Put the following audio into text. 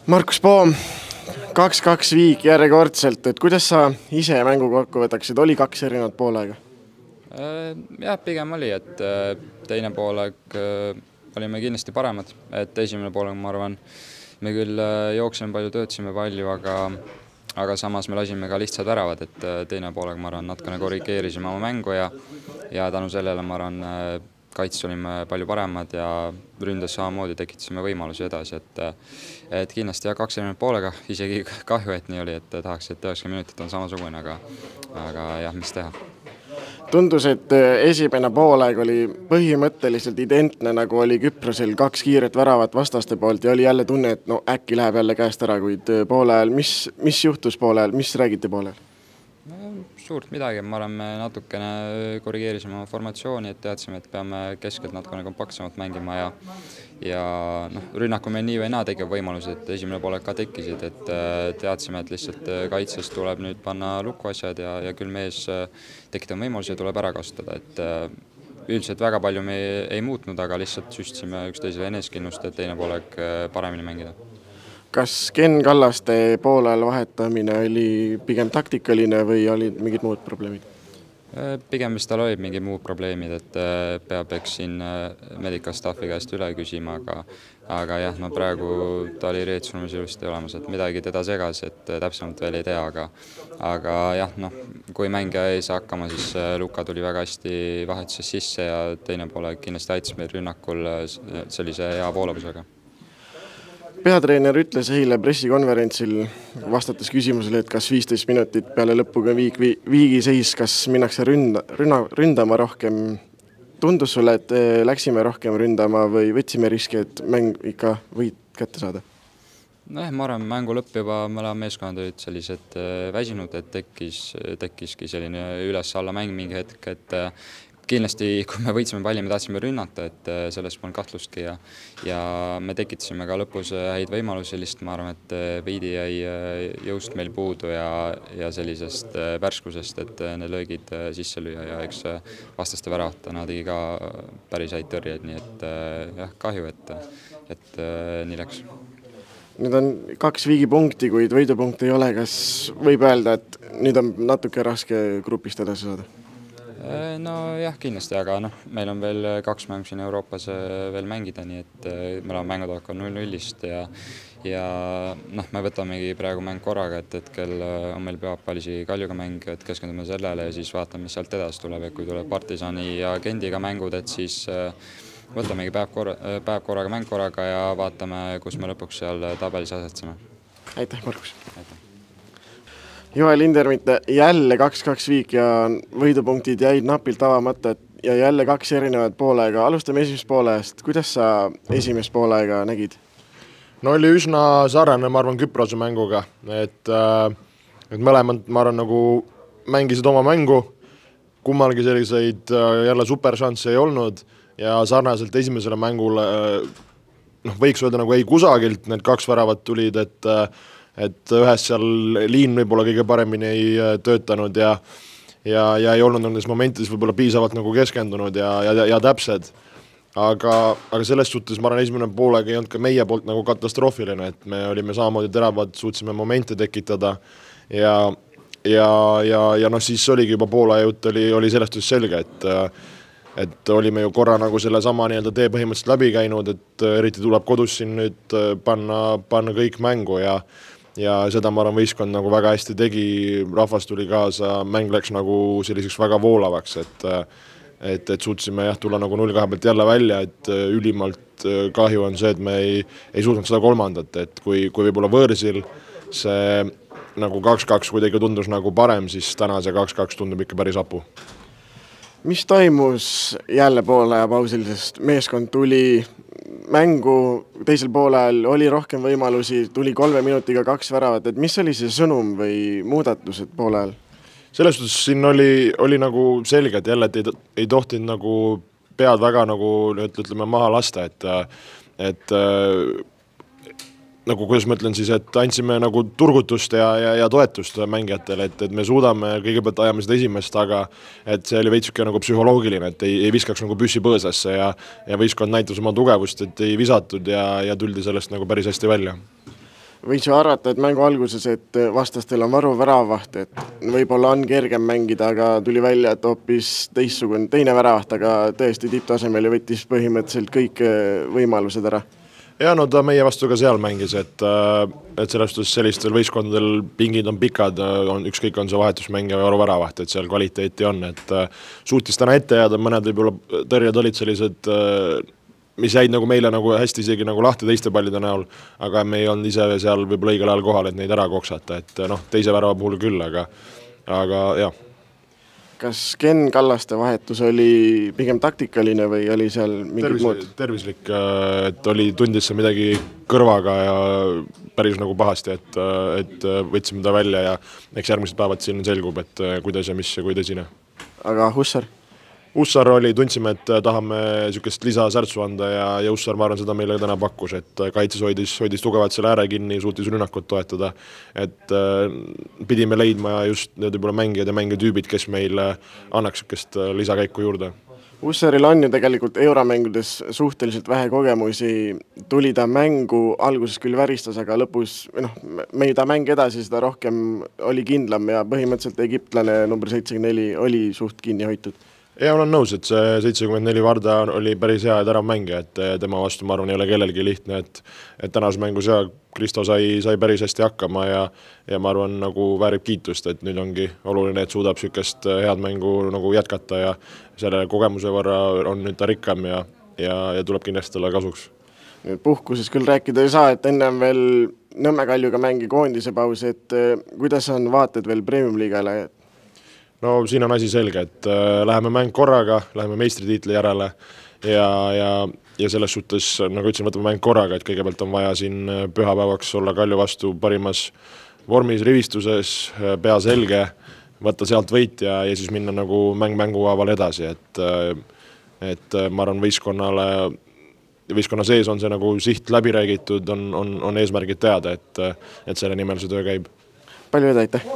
Markus Poom, 2-2 viik järjekordselt, et kuidas sa ise mängu kokku võtaksid, oli 2 erinevat poolega? Jah, pigem oli, et teine pooleg olime kindlasti paremad, et esimene pooleg, ma arvan, me küll jooksime palju, töötasime palju, aga samas me lasime ka lihtsad väravad, et teine pooleg, ma arvan, natukene korrigeerisime oma mängu ja tänu sellele, ma arvan, kaitses olime palju paremad ja ründes samamoodi tekitasime võimalusi edasi, et kindlasti 2 erinevat poolega, isegi kahju, et nii oli, et tahaks, et 90 minutit on samasugune, aga jah, mis teha. Tundus, et esimene pooleg oli põhimõtteliselt identne, nagu oli Küprosel 2 kiiret väravat vastaste poolt ja oli jälle tunne, et no äkki läheb jälle käest ära, kuid poole ajal, mis juhtus poole ajal, mis räägiti poole ajal? Suurt midagi, ma arvan, me natukene korrigeerisime oma formatsiooni, et teadsime, et peame keskelt natukene kompaktsemalt mängima ja rünnaku meil nii või naa tegeva võimalusi, et esimene poolek ka tekkisid, et teadsime, et lihtsalt kaitses tuleb nüüd panna lukku asjad ja küll mees tekitab võimalusi ja tuleb ära kasutada, et üldiselt väga palju me ei muutnud, aga lihtsalt süstsime üksteisele eneskinnust, et teine poolek paremini mängida. Kas Ken Kallaste poolel vahetamine oli pigem taktikaline või olid mingid muud probleemid? Pigem vist tal olid mingid muud probleemid, et peab eks siin medical staffi käest üle küsima, aga jah, praegu ta oli reetsunumis ilusti olemas, et midagi teda segas, et täpsemalt veel ei tea, aga jah, kui mängija ei saa hakkama, siis Luka tuli väga hästi vahetuses sisse ja teine poole kindlasti aitas meil rünnakul sellise hea voolavusega. Peatreener ütles eile pressikonverentsil vastates küsimusele, et kas 15 minutit peale lõpuga viigi seis, kas minnakse ründama rohkem. Tundus sulle, et läksime rohkem ründama või võtsime riski, et mäng ikka võid kätte saada? Ma arvan, mängu lõpp juba mõlema meeskonnad olid sellised väsinud, et tekkiski selline üles-alla mäng mingi hetk, et kindlasti, kui me võitsime palli, me tahtsime rünnata, et sellest polnud kahtlustki ja me tekitasime ka lõpus häid võimalusi, lihtsalt ma arvan, et veidi jäi jõust meil puudu ja sellisest värskusest, et need löögid sisse lüüa ja eks vastaste väravatena tegi ka päris häid tõrjeid, nii et jah, kahju, et nii läks. Nüüd on 2 viigipunkti, kuid võidupunkt ei ole, kas võib öelda, et nüüd on natuke raske grupist edasi saada? No jah, kindlasti, aga meil on veel 2 mängu siin Euroopas veel mängida, nii et me oleme mängud hakkavad 0-0-ist ja me võtamegi praegu mäng korraga, et hetkel on meil Peapalisi Kaljuga mäng, et keskendume sellele ja siis vaatame, mis sealt edasi tuleb, et kui tuleb Partisani ja Gendiga mängud, et siis võtamegi päev korraga, mäng korraga ja vaatame, kus me lõpuks seal tabelis asetseme. Aitäh, Markus! Joel Lindermitte jälle 2-2 viik ja võidupunktid jäid napilt avamata ja jälle 2 erinevat poolega. Alustame esimest poolest. Kuidas sa esimest poolega nägid? No oli üsna sarnane, ma arvan, Küprose mänguga. Et mõlemad, ma arvan, nagu mängisid oma mängu. Kummalgi selliseid jälle superšansse ei olnud ja sarnaselt esimesele mängule võiks öelda nagu ei kusagilt. Need 2 väravat tulid, et ühes seal liin võib-olla kõige paremini ei töötanud ja ei olnud nendes momentides võib-olla piisavalt nagu keskendunud ja täpsed. Aga selles suhtes ma arvan, esimene poolega ei olnud ka meie poolt nagu katastroofiline, et me olime samamoodi teravad, suutsime momente tekitada ja siis oligi juba Poola jutt oli sellest selge, et olime ju korra nagu selle sama tee põhimõtteliselt läbi käinud, et eriti tuleb kodus siin nüüd panna kõik mängu ja seda ma arvan, võistkond nagu väga hästi tegi, rahvas tuli kaasa, mäng läks nagu selliseks väga voolavaks, et suutsime tulla nagu 0-2 pealt jälle välja, et ülimalt kahju on see, et me ei suutnud seda kolmandat, et kui võib-olla võõrsil see nagu 2-2 kuidagi tundus nagu parem, siis täna see 2-2 tundub ikka päris apu. Mis toimus jälle poole pausil, sest meeskond tuli mängu, teisel poolel oli rohkem võimalusi, tuli 3 minutiga 2 väravat, et mis oli see sõnum või muudatused poolel? Selles suhtes siin oli nagu selge, et jälle et ei tohtinud nagu pead väga nagu ütleme maha lasta, et nagu kuidas ma ütlen siis, et andsime nagu turgutust ja toetust mängijatele, et me suudame, kõigepealt ajame seda esimest, aga et see oli veitsuke nagu psühholoogiline, et ei viskaks nagu püssi põõsasse ja võistkond näitas oma tugevust, et ei visatud ja tuldi sellest nagu päris hästi välja. võis ju arvata, et mängu alguses, et vastastel on varu väravavaht, et võib-olla on kergem mängida, aga tuli välja, et hoopis teine väravavaht, aga tõesti tipptasemel ja võttis põhimõtteliselt kõik võimalused ära. Ja no ta meie vastu ka seal mängis, et sellest sellistel võistkondadel pingid on pikad, ükskõik on see vahetusmäng ja varuväravaht, et seal kvaliteeti on, et suutis täna ette jääda, mõned võib-olla tõrjed olid sellised, mis jäid nagu meile nagu hästi isegi nagu lahti teiste pallide näol, aga me ei olnud ise seal võib-olla õigel ajal kohal, et neid ära koksata, et teise värava puhul küll, aga jah. Kas Ken Kallaste vahetus oli pigem taktikaline või oli seal mingid muud? Tervislik, et tundis see midagi kõrvaga ja päris nagu pahasti, et võtsime ta välja ja eks järgmised päevad siin selgub, et kuidas ja mis ja kui tõsine. Aga Hussar? Hussar tundsime, et tahame niisugust lisasärtsu anda ja Hussar, ma arvan, seda meile täna pakkus, et kaitses hoidis tugevalt selle ääre kinni, suutis rünnakut toetada, et pidime leidma just võib-olla mängijad ja mängitüübid, kes meil annaks niisugust lisakäiku juurde. Hussaril on ju tegelikult euromängudes suhteliselt vähe kogemusi, tuli ta mängu, alguses küll väristas, aga lõpus, mida mäng edasi, seda rohkem oli kindlam ja põhimõtteliselt egiptlane number 74 oli suht kinni hoitud. Ja olen nõus, et see 74 Varda oli päris hea ja terav mängija, et tema vastu ma arvan ei ole kellelgi lihtne, et tänases mängus Kristo sai päris hästi hakkama ja ma arvan nagu väärib kiitust, et nüüd ongi oluline, et suudab niisugust head mängu nagu jätkata ja selle kogemuse võrra on nüüd ta rikkam ja tuleb kindlasti talle kasuks. Nüüd puhkuses küll rääkida ei saa, et ennem veel Nõmme Kaljuga mängi koondise paus, et kuidas on vaated veel Premium-liigale? No siin on asi selge, et läheme mäng korraga, läheme meistritiitli järele ja selles suhtes, nagu ütlesin, võtame mäng korraga, et kõigepealt on vaja siin pühapäevaks olla Kalju vastu parimas vormis, rivistuses, pea selge, võtta sealt võit ja siis minna nagu mänguhaaval edasi, et ma arvan võistkonna sees on see nagu siht läbi räägitud, on eesmärgid teada, et selle nimel see töö käib. Palju edu, aitäh!